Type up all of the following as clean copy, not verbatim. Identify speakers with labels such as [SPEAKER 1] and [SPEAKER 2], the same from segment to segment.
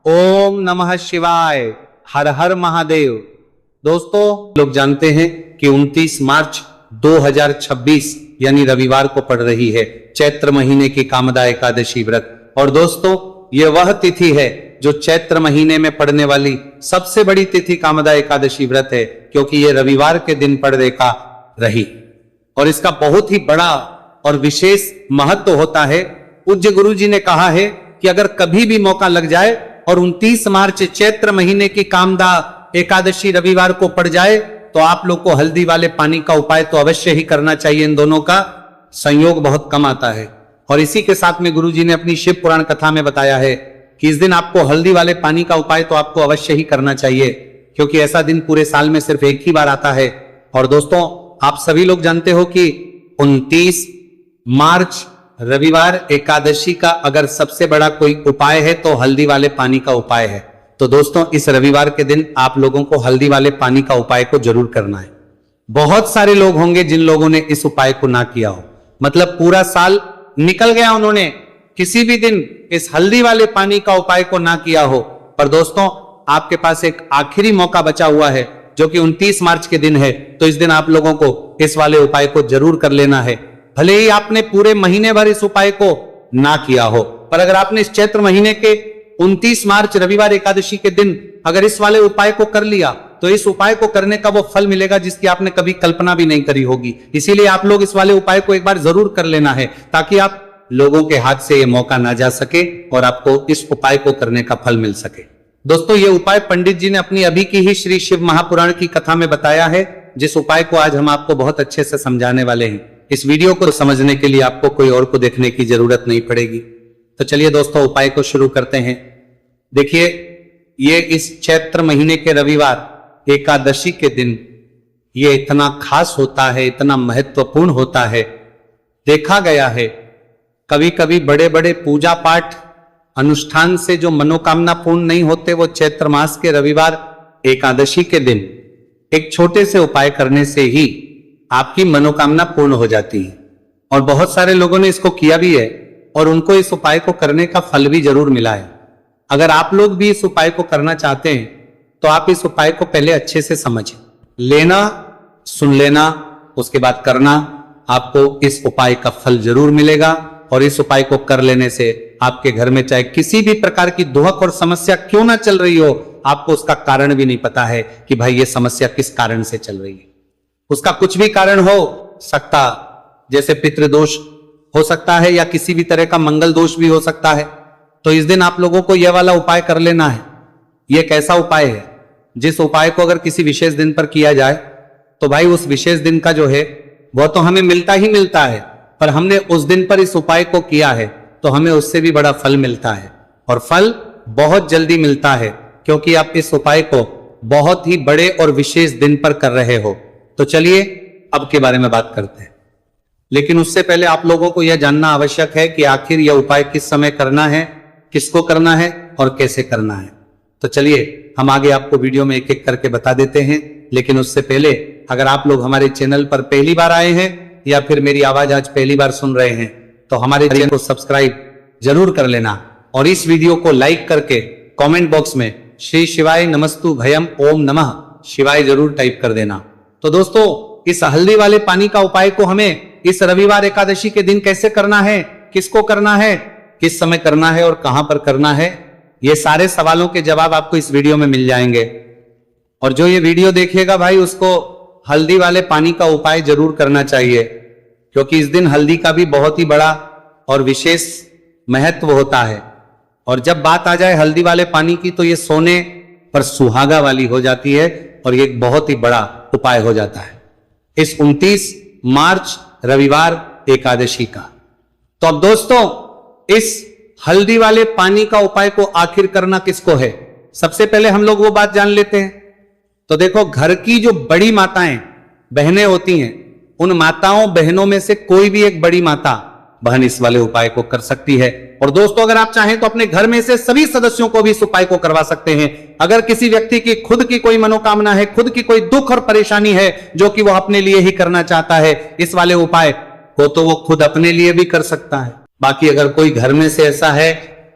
[SPEAKER 1] ओम नमः शिवाय। हर हर महादेव। दोस्तों, लोग जानते हैं कि 29 मार्च 2026 यानी रविवार को पड़ रही है चैत्र महीने की कामदा एकादशी व्रत। और दोस्तों, यह वह तिथि है जो चैत्र महीने में पड़ने वाली सबसे बड़ी तिथि कामदा एकादशी व्रत है, क्योंकि यह रविवार के दिन पड़ रेखा रही और इसका बहुत ही बड़ा और विशेष महत्व होता है। पूज्य गुरु जी ने कहा है कि अगर कभी भी मौका लग जाए और 29 मार्च चैत्र महीने की कामदा एकादशी रविवार को पड़ जाए तो आप लोग को हल्दी वाले पानी का उपाय तो अवश्य ही करना चाहिए। इन दोनों का संयोग बहुत कम आता है और इसी के साथ में गुरु जी ने अपनी शिव पुराण कथा में बताया है कि इस दिन आपको हल्दी वाले पानी का उपाय तो आपको अवश्य ही करना चाहिए, क्योंकि ऐसा दिन पूरे साल में सिर्फ एक ही बार आता है। और दोस्तों, आप सभी लोग जानते हो कि 29 मार्च रविवार एकादशी का अगर सबसे बड़ा कोई उपाय है तो हल्दी वाले पानी का उपाय है। तो दोस्तों, इस रविवार के दिन आप लोगों को हल्दी वाले पानी का उपाय को जरूर करना है। बहुत सारे लोग होंगे जिन लोगों ने इस उपाय को ना किया हो, मतलब पूरा साल निकल गया, उन्होंने किसी भी दिन इस हल्दी वाले पानी का उपाय को ना किया हो। पर दोस्तों, आपके पास एक आखिरी मौका बचा हुआ है जो कि 29 मार्च के दिन है। तो इस दिन आप लोगों को इस वाले उपाय को जरूर कर लेना है। भले ही आपने पूरे महीने भर इस उपाय को ना किया हो, पर अगर आपने इस चैत्र महीने के 29 मार्च रविवार एकादशी के दिन अगर इस वाले उपाय को कर लिया तो इस उपाय को करने का वो फल मिलेगा जिसकी आपने कभी कल्पना भी नहीं करी होगी। इसीलिए आप लोग इस वाले उपाय को एक बार जरूर कर लेना है, ताकि आप लोगों के हाथ से ये मौका ना जा सके और आपको इस उपाय को करने का फल मिल सके। दोस्तों, ये उपाय पंडित जी ने अपनी अभी की ही श्री शिव महापुराण की कथा में बताया है, जिस उपाय को आज हम आपको बहुत अच्छे से समझाने वाले हैं। इस वीडियो को समझने के लिए आपको कोई और को देखने की जरूरत नहीं पड़ेगी। तो चलिए दोस्तों, उपाय को शुरू करते हैं। देखिए, ये इस चैत्र महीने के रविवार एकादशी के दिन ये इतना खास होता है, इतना महत्वपूर्ण होता है। देखा गया है कभी कभी बड़े बड़े पूजा पाठ अनुष्ठान से जो मनोकामना पूर्ण नहीं होते, वो चैत्र मास के रविवार एकादशी के दिन एक छोटे से उपाय करने से ही आपकी मनोकामना पूर्ण हो जाती है। और बहुत सारे लोगों ने इसको किया भी है और उनको इस उपाय को करने का फल भी जरूर मिला है। अगर आप लोग भी इस उपाय को करना चाहते हैं तो आप इस उपाय को पहले अच्छे से समझ लेना, सुन लेना, उसके बाद करना। आपको इस उपाय का फल जरूर मिलेगा और इस उपाय को कर लेने से आपके घर में चाहे किसी भी प्रकार की दुहक और समस्या क्यों ना चल रही हो, आपको उसका कारण भी नहीं पता है कि भाई ये समस्या किस कारण से चल रही है। उसका कुछ भी कारण हो सकता, जैसे पितृदोष हो सकता है या किसी भी तरह का मंगल दोष भी हो सकता है। तो इस दिन आप लोगों को यह वाला उपाय कर लेना है। यह कैसा उपाय है, जिस उपाय को अगर किसी विशेष दिन पर किया जाए तो भाई उस विशेष दिन का जो है वह तो हमें मिलता ही मिलता है, पर हमने उस दिन पर इस उपाय को किया है तो हमें उससे भी बड़ा फल मिलता है। और फल बहुत जल्दी मिलता है, क्योंकि आप इस उपाय को बहुत ही बड़े और विशेष दिन पर कर रहे हो। तो चलिए अब के बारे में बात करते हैं, लेकिन उससे पहले आप लोगों को यह जानना आवश्यक है कि आखिर यह उपाय किस समय करना है, किसको करना है और कैसे करना है। तो चलिए हम आगे आपको वीडियो में एक एक करके बता देते हैं। लेकिन उससे पहले अगर आप लोग हमारे चैनल पर पहली बार आए हैं या फिर मेरी आवाज आज पहली बार सुन रहे हैं तो हमारे चैनल को सब्सक्राइब जरूर कर लेना और इस वीडियो को लाइक करके कमेंट बॉक्स में श्री शिवाय नमस्तु भयम ओम नमः शिवाय जरूर टाइप कर देना। तो दोस्तों, इस हल्दी वाले पानी का उपाय को हमें इस रविवार एकादशी के दिन कैसे करना है, किसको करना है, किस समय करना है और कहां पर करना है, ये सारे सवालों के जवाब आपको इस वीडियो में मिल जाएंगे। और जो ये वीडियो देखेगा भाई, उसको हल्दी वाले पानी का उपाय जरूर करना चाहिए, क्योंकि इस दिन हल्दी का भी बहुत ही बड़ा और विशेष महत्व होता है। और जब बात आ जाए हल्दी वाले पानी की तो ये सोने पर सुहागा वाली हो जाती है और ये एक बहुत ही बड़ा उपाय हो जाता है इस 29 मार्च रविवार एकादशी का। तो अब दोस्तों, इस हल्दी वाले पानी का उपाय को आखिर करना किसको है, सबसे पहले हम लोग वो बात जान लेते हैं। तो देखो, घर की जो बड़ी माताएं बहनें होती हैं, उन माताओं बहनों में से कोई भी एक बड़ी माता बहन इस वाले उपाय को कर सकती है। और दोस्तों, अगर आप चाहें तो अपने घर में से सभी सदस्यों को भी इस उपाय को करवा सकते हैं। अगर किसी व्यक्ति की खुद की कोई मनोकामना है, खुद की कोई दुख और परेशानी है जो कि वो अपने लिए ही करना चाहता है, इस वाले उपाय को तो वो खुद अपने लिए भी कर सकता है। बाकी अगर कोई घर में से ऐसा है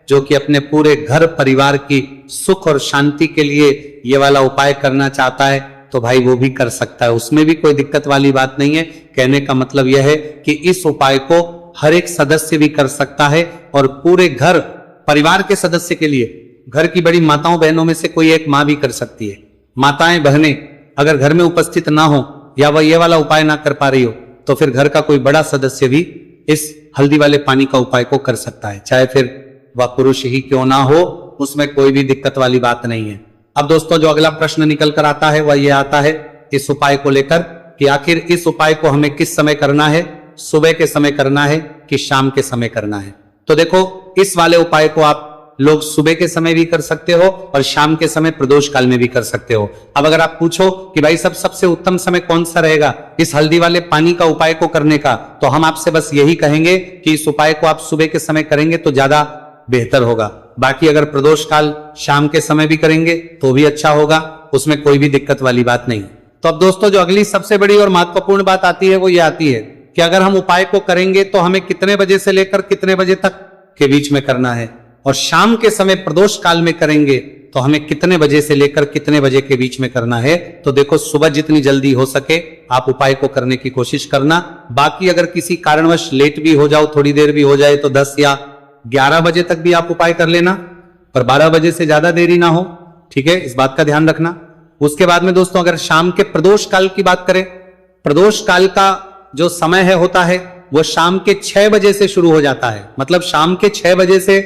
[SPEAKER 1] जो कि अपने पूरे घर परिवार की सुख और शांति के लिए ये वाला उपाय करना चाहता है तो भाई वो भी कर सकता है, उसमें भी कोई दिक्कत वाली बात नहीं है। कहने का मतलब यह है कि इस उपाय को हर एक सदस्य भी कर सकता है और पूरे घर परिवार के सदस्य के लिए, घर की बड़ी माताओं बहनों में से कोई एक माँ भी कर सकती है। माताएं बहनें अगर घर में उपस्थित ना हो या वह ये वाला उपाय ना कर पा रही हो तो फिर घर का कोई बड़ा सदस्य भी इस हल्दी वाले पानी का उपाय को कर सकता है, चाहे फिर वह पुरुष ही क्यों ना हो, उसमें कोई भी दिक्कत वाली बात नहीं है। अब दोस्तों जो अगला प्रश्न निकल कर आता है वह यह आता है इस उपाय को लेकर कि आखिर इस उपाय को हमें किस समय करना है, सुबह के समय करना है कि शाम के समय करना है। तो देखो इस वाले उपाय को आप लोग सुबह के समय भी कर सकते हो और शाम के समय प्रदोष काल में भी कर सकते हो। अब अगर आप पूछो कि भाई सबसे उत्तम समय कौन सा रहेगा इस हल्दी वाले पानी का उपाय को करने का, तो हम आपसे बस यही कहेंगे कि इस उपाय को आप सुबह के समय करेंगे तो ज्यादा बेहतर होगा। बाकी अगर प्रदोष काल शाम के समय भी करेंगे तो भी अच्छा होगा, उसमें कोई भी दिक्कत वाली बात नहीं। तो अब दोस्तों जो अगली सबसे बड़ी और महत्वपूर्ण बात आती है वो ये आती है कि अगर हम उपाय को करेंगे तो हमें कितने बजे से लेकर कितने बजे तक के बीच में करना है, और शाम के समय प्रदोष काल में करेंगे तो हमें कितने बजे से लेकर कितने बजे के बीच में करना है। तो देखो सुबह जितनी जल्दी हो सके आप उपाय को करने की कोशिश करना। बाकी अगर किसी कारणवश लेट भी हो जाओ, थोड़ी देर भी हो जाए तो 10 या 11 बजे तक भी आप उपाय कर लेना, पर 12 बजे से ज्यादा देरी ना हो, ठीक है, इस बात का ध्यान रखना। उसके बाद में दोस्तों अगर शाम के प्रदोष काल की बात करें, प्रदोष काल का जो समय है होता है वो शाम के 6 बजे से शुरू हो जाता है। मतलब शाम के 6 बजे से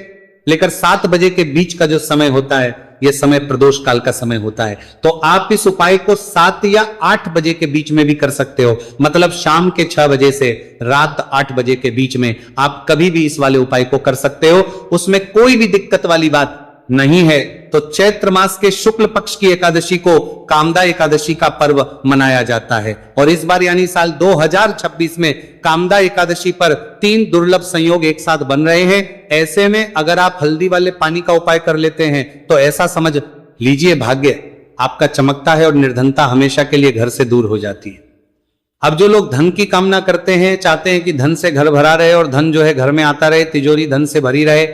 [SPEAKER 1] लेकर 7 बजे के बीच का जो समय होता है यह समय प्रदोष काल का समय होता है। तो आप इस उपाय को 7 या 8 बजे के बीच में भी कर सकते हो। मतलब शाम के 6 बजे से रात 8 बजे के बीच में आप कभी भी इस वाले उपाय को कर सकते हो, उसमें कोई भी दिक्कत वाली बात नहीं है। तो चैत्र मास के शुक्ल पक्ष की एकादशी को कामदा एकादशी का पर्व मनाया जाता है और इस बार यानी साल 2026 में कामदा एकादशी पर 3 दुर्लभ संयोग एक साथ बन रहे हैं। ऐसे में अगर आप हल्दी वाले पानी का उपाय कर लेते हैं तो ऐसा समझ लीजिए भाग्य आपका चमकता है और निर्धनता हमेशा के लिए घर से दूर हो जाती है। अब जो लोग धन की कामना करते हैं, चाहते हैं कि धन से घर भरा रहे और धन जो है घर में आता रहे, तिजोरी धन से भरी रहे,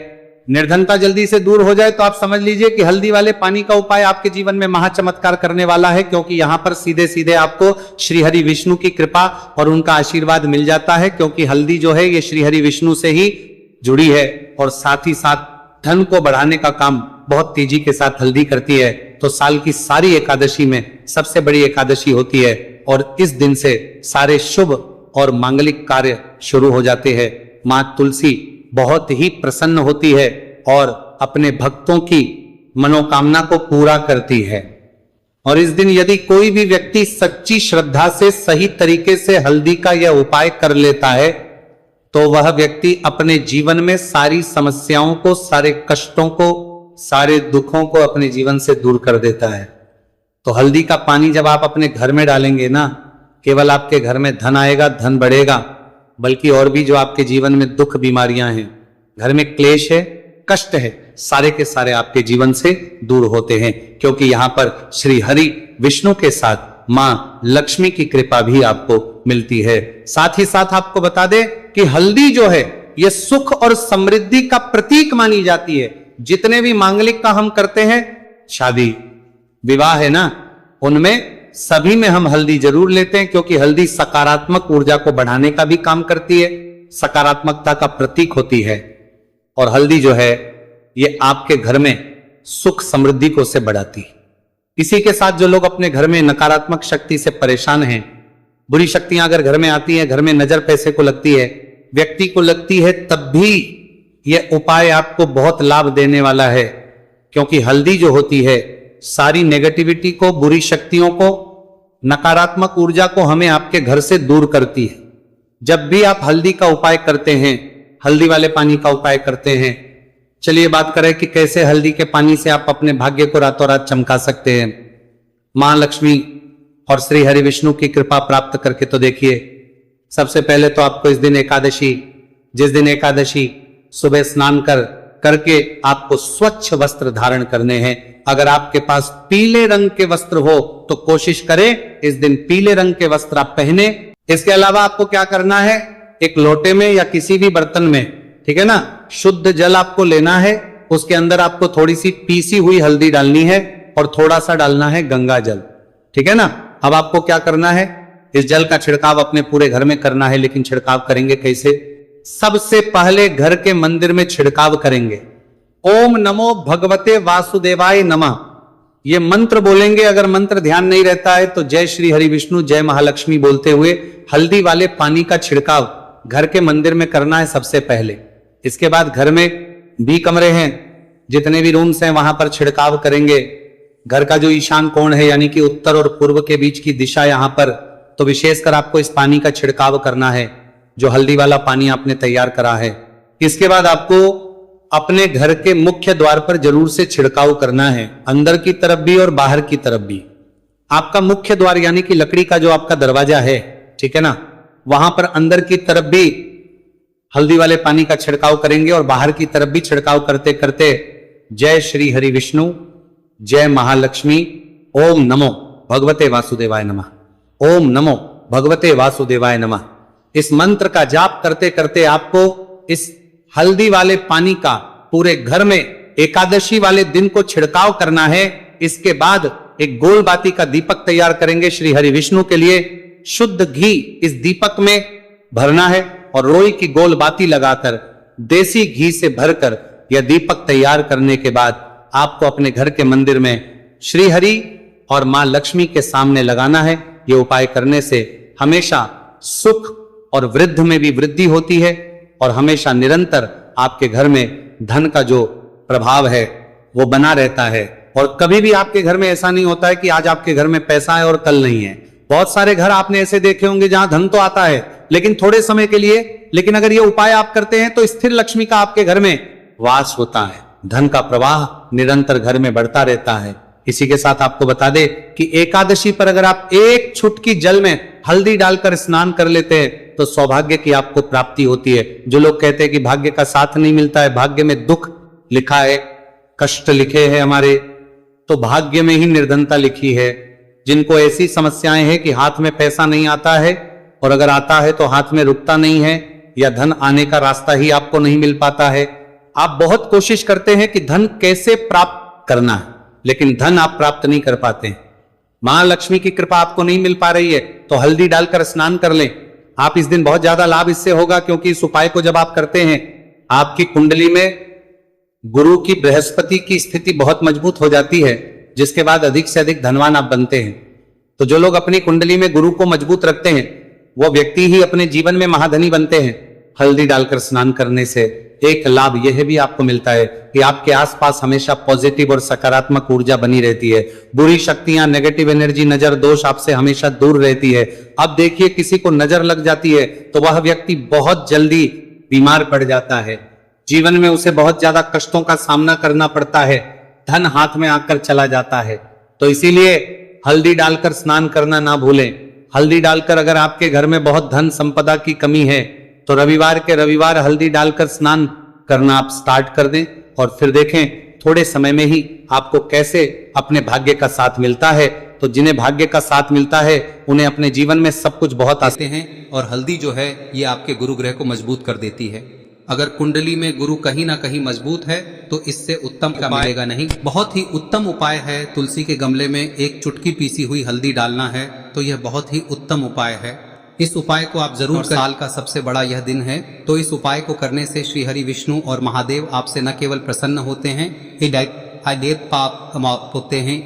[SPEAKER 1] निर्धनता जल्दी से दूर हो जाए, तो आप समझ लीजिए कि हल्दी वाले पानी का उपाय आपके जीवन में महाचमत्कार करने वाला है। क्योंकि यहां पर सीधे सीधे आपको श्री हरि विष्णु की कृपा और उनका आशीर्वाद मिल जाता है, क्योंकि हल्दी जो है ये श्री हरि विष्णु से ही जुड़ी है और साथ ही साथ धन को बढ़ाने का काम बहुत तेजी के साथ हल्दी करती है। तो साल की सारी एकादशी में सबसे बड़ी एकादशी होती है और इस दिन से सारे शुभ और मांगलिक कार्य शुरू हो जाते हैं। मां तुलसी बहुत ही प्रसन्न होती है और अपने भक्तों की मनोकामना को पूरा करती है। और इस दिन यदि कोई भी व्यक्ति सच्ची श्रद्धा से सही तरीके से हल्दी का यह उपाय कर लेता है तो वह व्यक्ति अपने जीवन में सारी समस्याओं को, सारे कष्टों को, सारे दुखों को अपने जीवन से दूर कर देता है। तो हल्दी का पानी जब आप अपने घर में डालेंगे ना, केवल आपके घर में धन आएगा, धन बढ़ेगा, बल्कि और भी जो आपके जीवन में दुख बीमारियां हैं, घर में क्लेश है, कष्ट है, सारे के सारे आपके जीवन से दूर होते हैं। क्योंकि यहां पर श्री हरि विष्णु के साथ मां लक्ष्मी की कृपा भी आपको मिलती है। साथ ही साथ आपको बता दें कि हल्दी जो है यह सुख और समृद्धि का प्रतीक मानी जाती है। जितने भी मांगलिक का हम करते हैं, शादी विवाह है ना, उनमें सभी में हम हल्दी जरूर लेते हैं, क्योंकि हल्दी सकारात्मक ऊर्जा को बढ़ाने का भी काम करती है, सकारात्मकता का प्रतीक होती है। और हल्दी जो है ये आपके घर में सुख समृद्धि को से बढ़ाती है। इसी के साथ जो लोग अपने घर में नकारात्मक शक्ति से परेशान हैं, बुरी शक्तियां अगर घर में आती हैं, घर में नजर पैसे को लगती है, व्यक्ति को लगती है, तब भी यह उपाय आपको बहुत लाभ देने वाला है। क्योंकि हल्दी जो होती है सारी नेगेटिविटी को, बुरी शक्तियों को, नकारात्मक ऊर्जा को हमें आपके घर से दूर करती है। जब भी आप हल्दी का उपाय करते हैं, हल्दी वाले पानी का उपाय करते हैं, चलिए बात करें कि कैसे हल्दी के पानी से आप अपने भाग्य को रातों रात चमका सकते हैं। मां लक्ष्मी और श्री हरि विष्णु की कृपा प्राप्त करके तो देखिए। सबसे पहले तो आपको इस दिन एकादशी, जिस दिन एकादशी सुबह स्नान करके आपको स्वच्छ वस्त्र धारण करने हैं। अगर आपके पास पीले रंग के वस्त्र हो तो कोशिश करें इस दिन पीले रंग के वस्त्र आप पहने। इसके अलावा आपको क्या करना है, एक लोटे में या किसी भी बर्तन में, ठीक है ना, शुद्ध जल आपको लेना है उसके अंदर आपको थोड़ी सी पीसी हुई हल्दी डालनी है और थोड़ा सा डालना है गंगा जल, ठीक है ना। अब आपको क्या करना है, इस जल का छिड़काव अपने पूरे घर में करना है, लेकिन छिड़काव करेंगे कैसे? सबसे पहले घर के मंदिर में छिड़काव करेंगे। ओम नमो भगवते वासुदेवाय नमः, ये मंत्र बोलेंगे। अगर मंत्र ध्यान नहीं रहता है तो जय श्री हरि विष्णु जय महालक्ष्मी बोलते हुए हल्दी वाले पानी का छिड़काव घर के मंदिर में करना है सबसे पहले। इसके बाद घर में भी कमरे हैं, जितने भी रूम्स हैं वहां पर छिड़काव करेंगे। घर का जो ईशान कोण है यानी कि उत्तर और पूर्व के बीच की दिशा यहां पर, तो विशेषकर आपको इस पानी का छिड़काव करना है, जो हल्दी वाला पानी आपने तैयार करा है। इसके बाद आपको अपने घर के मुख्य द्वार पर जरूर से छिड़काव करना है, अंदर की तरफ भी और बाहर की तरफ भी। आपका मुख्य द्वार यानी कि लकड़ी का जो आपका दरवाजा है, ठीक है ना, वहां पर अंदर की तरफ भी हल्दी वाले पानी का छिड़काव करेंगे और बाहर की तरफ भी छिड़काव करते करते जय श्री हरि विष्णु जय महालक्ष्मी ओम नमो भगवते वासुदेवाय नमः, ओम नमो भगवते वासुदेवाय नमः, इस मंत्र का जाप करते करते आपको इस हल्दी वाले पानी का पूरे घर में एकादशी वाले दिन को छिड़काव करना है। इसके बाद एक गोल बाती का दीपक तैयार करेंगे श्री हरि विष्णु के लिए। शुद्ध घी इस दीपक में भरना है और रोई की गोल बाती लगाकर देसी घी से भरकर यह दीपक तैयार करने के बाद आपको अपने घर के मंदिर में श्री हरि और मां लक्ष्मी के सामने लगाना है। यह उपाय करने से हमेशा सुख और वृद्ध में भी वृद्धि होती है और हमेशा निरंतर आपके घर में धन का जो प्रभाव है वो बना रहता है। और कभी भी आपके घर में ऐसा नहीं होता है कि आज आपके घर में पैसा है और कल नहीं है। बहुत सारे घर आपने ऐसे देखे होंगे जहां धन तो आता है लेकिन थोड़े समय के लिए, लेकिन अगर ये उपाय आप करते हैं तो स्थिर लक्ष्मी का आपके घर में वास होता है, धन का प्रवाह निरंतर घर में बढ़ता रहता है। इसी के साथ आपको बता दे कि एकादशी पर अगर आप एक चुटकी जल में हल्दी डालकर स्नान कर लेते हैं तो सौभाग्य की आपको प्राप्ति होती है। जो लोग कहते हैं कि भाग्य का साथ नहीं मिलता है, भाग्य में दुख लिखा है, कष्ट लिखे हैं हमारे, तो भाग्य में ही निर्धनता लिखी है। जिनको ऐसी समस्याएं हैं कि हाथ में पैसा नहीं आता है और अगर आता है तो हाथ में रुकता नहीं है या धन आने का रास्ता ही आपको नहीं मिल पाता है। आप बहुत कोशिश करते हैं कि धन कैसे प्राप्त करना है, लेकिन धन आप प्राप्त नहीं कर पाते हैं। महालक्ष्मी की कृपा आपको नहीं मिल पा रही है तो हल्दी डालकर स्नान कर लें। आप इस दिन बहुत ज्यादा लाभ इससे होगा, क्योंकि इस उपाय को जब आप करते हैं आपकी कुंडली में गुरु की बृहस्पति की स्थिति बहुत मजबूत हो जाती है, जिसके बाद अधिक से अधिक धनवान आप बनते हैं। तो जो लोग अपनी कुंडली में गुरु को मजबूत रखते हैं वो व्यक्ति ही अपने जीवन में महाधनी बनते हैं। हल्दी डालकर स्नान करने से एक लाभ यह भी आपको मिलता है कि आपके आसपास हमेशा पॉजिटिव और सकारात्मक ऊर्जा बनी रहती है। बुरी शक्तियां, नेगेटिव एनर्जी, नजर दोष आपसे हमेशा दूर रहती है। अब देखिए किसी को नजर लग जाती है तो वह व्यक्ति बहुत जल्दी बीमार पड़ जाता है, जीवन में उसे बहुत ज्यादा कष्टों का सामना करना पड़ता है, धन हाथ में आकर चला जाता है। तो इसीलिए हल्दी डालकर स्नान करना ना भूलें। हल्दी डालकर अगर आपके घर में बहुत धन संपदा की कमी है तो रविवार के रविवार हल्दी डालकर स्नान करना आप स्टार्ट कर दें और फिर देखें थोड़े समय में ही आपको कैसे अपने भाग्य का साथ मिलता है। तो जिन्हें भाग्य का साथ मिलता है उन्हें अपने जीवन में सब कुछ बहुत आते हैं।
[SPEAKER 2] और हल्दी जो है ये आपके गुरु ग्रह को मजबूत कर देती है। अगर कुंडली में गुरु कहीं ना कहीं मजबूत है तो इससे उत्तम का मिलेगा नहीं। बहुत ही उत्तम उपाय है। तुलसी के गमले में एक चुटकी पीसी हुई हल्दी डालना है तो यह बहुत ही उत्तम उपाय है। इस उपाय को आप जरूर साल का सबसे बड़ा यह दिन है तो इस उपाय को करने से श्री हरि विष्णु और महादेव आपसे न केवल प्रसन्न होते हैं, पाप होते हैं,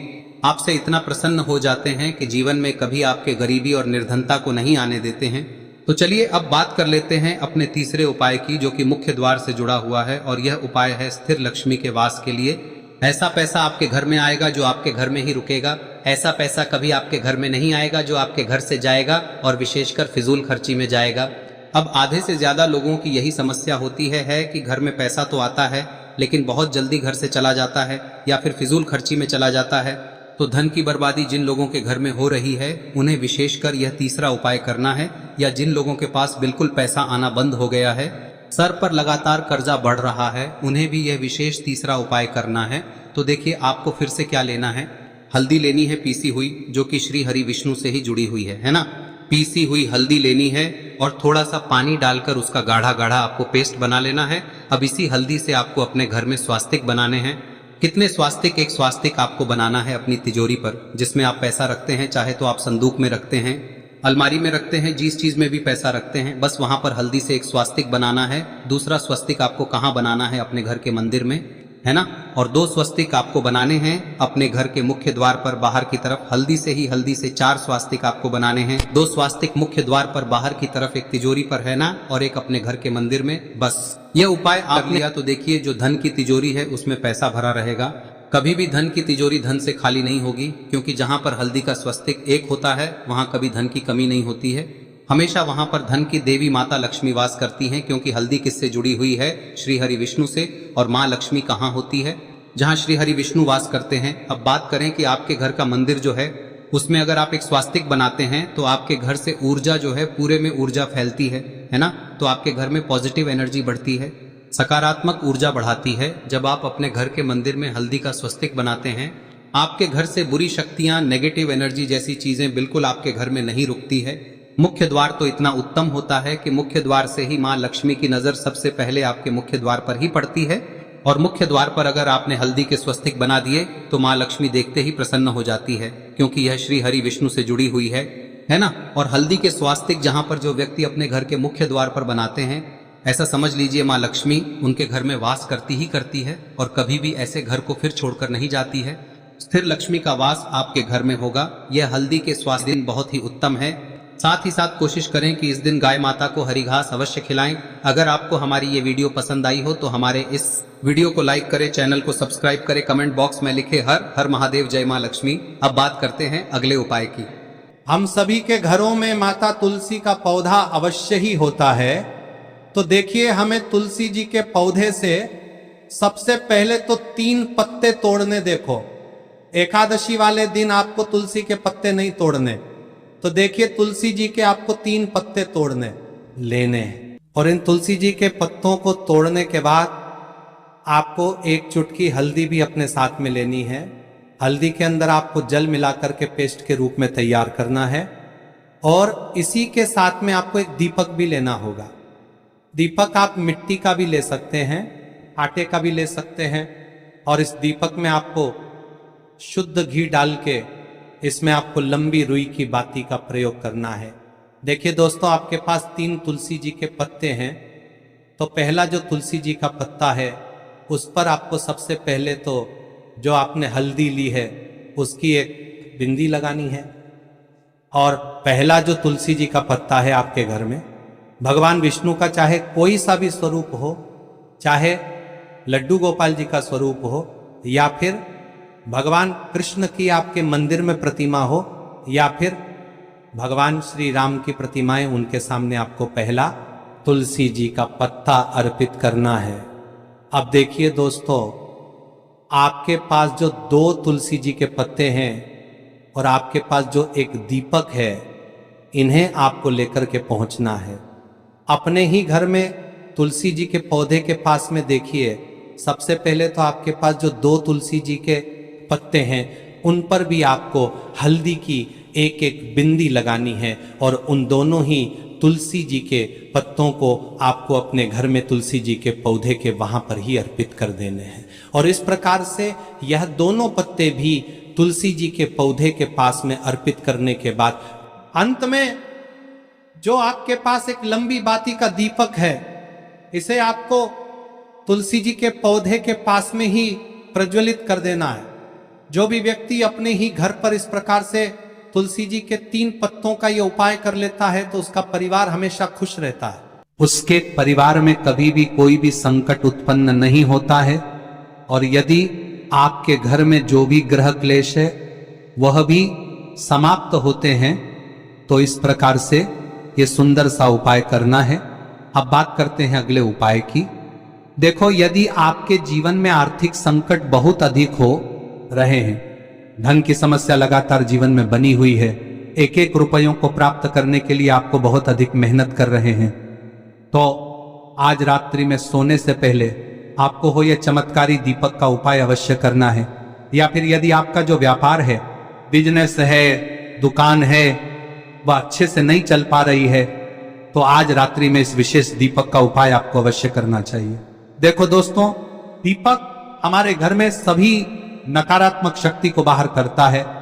[SPEAKER 2] आपसे इतना प्रसन्न हो जाते हैं कि जीवन में कभी आपके गरीबी और निर्धनता को नहीं आने देते हैं। तो चलिए अब बात कर लेते हैं अपने तीसरे उपाय की, जो कि मुख्य द्वार से जुड़ा हुआ है और यह उपाय है स्थिर लक्ष्मी के वास के लिए। ऐसा पैसा आपके घर में आएगा जो आपके घर में ही रुकेगा। ऐसा पैसा कभी आपके घर में नहीं आएगा जो आपके घर से जाएगा और विशेषकर फिजूल खर्ची में जाएगा। अब आधे से ज्यादा लोगों की यही समस्या होती है कि घर में पैसा तो आता है लेकिन बहुत जल्दी घर से चला जाता है या फिर फिजूल खर्ची में चला जाता है। तो धन की बर्बादी जिन लोगों के घर में हो रही है उन्हें विशेषकर यह तीसरा उपाय करना है, या जिन लोगों के पास बिल्कुल पैसा आना बंद हो गया है, सर पर लगातार कर्जा बढ़ रहा है, उन्हें भी यह विशेष तीसरा उपाय करना है। तो देखिए आपको फिर से क्या लेना है। हल्दी लेनी है पीसी हुई, जो कि श्री हरि विष्णु से ही जुड़ी हुई है ना। पीसी हुई हल्दी लेनी है और थोड़ा सा पानी डालकर उसका गाढ़ा गाढ़ा आपको पेस्ट बना लेना है अब इसी हल्दी से आपको अपने घर में स्वास्तिक बनाने हैं। कितने स्वास्तिक? एक स्वास्तिक आपको बनाना है अपनी तिजोरी पर, जिसमें आप पैसा रखते हैं। चाहे तो आप संदूक में रखते हैं, अलमारी में रखते हैं, जिस चीज में भी पैसा रखते हैं, बस वहां पर हल्दी से एक स्वास्तिक बनाना है। दूसरा स्वस्तिक आपको कहाँ बनाना है? अपने घर के मंदिर में, है ना। और 2 स्वस्तिक आपको बनाने हैं अपने घर के मुख्य द्वार पर बाहर की तरफ। हल्दी से 4 स्वास्तिक आपको बनाने हैं। 2 स्वास्तिक मुख्य द्वार पर बाहर की तरफ, एक तिजोरी पर, है ना, और एक अपने घर के मंदिर में। बस यह उपाय आप लिया तो देखिए, जो धन की तिजोरी है उसमें पैसा भरा रहेगा। कभी भी धन की तिजोरी धन से खाली नहीं होगी, क्योंकि जहां पर हल्दी का स्वस्तिक एक होता है वहां कभी धन की कमी नहीं होती है। हमेशा वहां पर धन की देवी माता लक्ष्मी वास करती हैं, क्योंकि हल्दी किससे जुड़ी हुई है? श्री हरि विष्णु से। और माँ लक्ष्मी कहाँ होती है? जहाँ श्री हरि विष्णु वास करते हैं। अब बात करें कि आपके घर का मंदिर जो है उसमें अगर आप एक स्वास्तिक बनाते हैं तो आपके घर से ऊर्जा जो है, पूरे में ऊर्जा फैलती है ना। तो आपके घर में पॉजिटिव एनर्जी बढ़ती है, सकारात्मक ऊर्जा बढ़ाती है। जब आप अपने घर के मंदिर में हल्दी का स्वस्तिक बनाते हैं, आपके घर से बुरी शक्तियां, नेगेटिव एनर्जी जैसी चीजें बिल्कुल आपके घर में नहीं रुकती है। मुख्य द्वार तो इतना उत्तम होता है कि मुख्य द्वार से ही माँ लक्ष्मी की नजर सबसे पहले आपके मुख्य द्वार पर ही पड़ती है। और मुख्य द्वार पर अगर आपने हल्दी के स्वस्तिक बना दिए तो माँ लक्ष्मी देखते ही प्रसन्न हो जाती है, क्योंकि यह श्री हरि विष्णु से जुड़ी हुई है ना। और हल्दी के स्वास्तिक जहां पर जो व्यक्ति अपने घर के मुख्य द्वार पर बनाते हैं, ऐसा समझ लीजिए माँ लक्ष्मी उनके घर में वास करती ही करती है, और कभी भी ऐसे घर को फिर छोड़कर नहीं जाती है। स्थिर लक्ष्मी का वास आपके घर में होगा। यह हल्दी के स्वास्थ्य दिन बहुत ही उत्तम है। साथ ही साथ कोशिश करें कि इस दिन गाय माता को हरी घास अवश्य खिलाएं। अगर आपको हमारी ये वीडियो पसंद आई हो तो हमारे इस वीडियो को लाइक करें, चैनल को सब्सक्राइब करें, कमेंट बॉक्स में लिखे हर हर महादेव, जय माँ लक्ष्मी। अब बात करते हैं अगले उपाय की।
[SPEAKER 3] हम सभी के घरों में माता तुलसी का पौधा अवश्य ही होता है। तो देखिए, हमें तुलसी जी के पौधे से सबसे पहले तो 3 पत्ते तोड़ने। देखो, एकादशी वाले दिन आपको तुलसी के पत्ते नहीं तोड़ने। तो देखिए, तुलसी जी के आपको 3 पत्ते तोड़ने लेने हैं। और इन तुलसी जी के पत्तों को तोड़ने के बाद आपको 1 चुटकी हल्दी भी अपने साथ में लेनी है। हल्दी के अंदर आपको जल मिलाकर के पेस्ट के रूप में तैयार करना है। और इसी के साथ में आपको एक दीपक भी लेना होगा। दीपक आप मिट्टी का भी ले सकते हैं, आटे का भी ले सकते हैं। और इस दीपक में आपको शुद्ध घी डाल के इसमें आपको लंबी रुई की बाती का प्रयोग करना है। देखिए दोस्तों, आपके पास 3 तुलसी जी के पत्ते हैं। तो पहला जो तुलसी जी का पत्ता है उस पर आपको सबसे पहले तो जो आपने हल्दी ली है उसकी एक बिंदी लगानी है। और पहला जो तुलसी जी का पत्ता है आपके घर में, भगवान विष्णु का चाहे कोई सा भी स्वरूप हो, चाहे लड्डू गोपाल जी का स्वरूप हो, या फिर भगवान कृष्ण की आपके मंदिर में प्रतिमा हो, या फिर भगवान श्री राम की प्रतिमाएं, उनके सामने आपको पहला तुलसी जी का पत्ता अर्पित करना है। अब देखिए दोस्तों, आपके पास जो 2 तुलसी जी के पत्ते हैं और आपके पास जो एक दीपक है, इन्हें आपको लेकर के पहुंचना है। अपने ही घर में तुलसी जी के पौधे के पास में देखिए, सबसे पहले तो आपके पास जो 2 तुलसी जी के पत्ते हैं उन पर भी आपको हल्दी की एक एक बिंदी लगानी है। और उन दोनों ही तुलसी जी के पत्तों को आपको अपने घर में तुलसी जी के पौधे के वहां पर ही अर्पित कर देने हैं। और इस प्रकार से यह दोनों पत्ते भी तुलसी जी के पौधे के पास में अर्पित करने के बाद अंत में जो आपके पास एक लंबी बाती का दीपक है, इसे आपको तुलसी जी के पौधे के पास में ही प्रज्वलित कर देना है। जो भी व्यक्ति अपने ही घर पर इस प्रकार से तुलसी जी के 3 पत्तों का यह उपाय कर लेता है तो उसका परिवार हमेशा खुश रहता है।
[SPEAKER 1] उसके परिवार में कभी भी कोई भी संकट उत्पन्न नहीं होता है। और यदि आपके घर में जो भी ग्रह क्लेश है वह भी समाप्त होते हैं। तो इस प्रकार से ये सुंदर सा उपाय करना है। अब बात करते हैं अगले उपाय की। देखो, यदि आपके जीवन में आर्थिक संकट बहुत अधिक हो रहे हैं, धन की समस्या लगातार जीवन में बनी हुई है, एक एक रुपयों को प्राप्त करने के लिए आपको बहुत अधिक मेहनत कर रहे हैं, तो आज रात्रि में सोने से पहले आपको हो यह चमत्कारी दीपक का उपाय अवश्य करना है। या फिर यदि आपका जो व्यापार है, बिजनेस है, दुकान है, वह अच्छे से नहीं चल पा रही है, तो आज रात्रि में इस विशेष दीपक का उपाय आपको अवश्य करना चाहिए।
[SPEAKER 3] देखो दोस्तों, दीपक हमारे घर में सभी नकारात्मक शक्ति को बाहर करता है।